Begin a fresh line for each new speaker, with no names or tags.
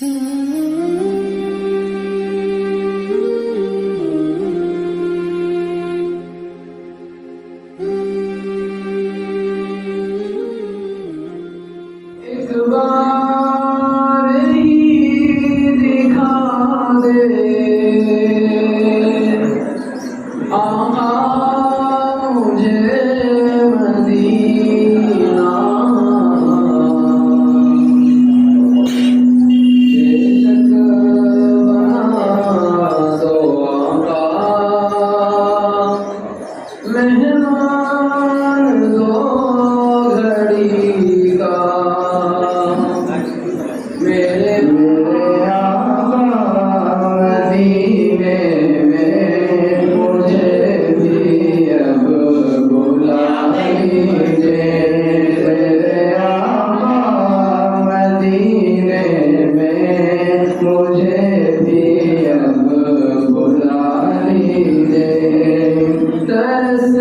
एक बार ही दिखा दे आका मुझे मदीना, बेशक बना दो आका मेहमान दो घड़ी का। मेरे आका मदीने में मुझे भी अब बुला लीजिए। मेरे आका मदीने में मुझे भी अब बुला लीजिए। तरस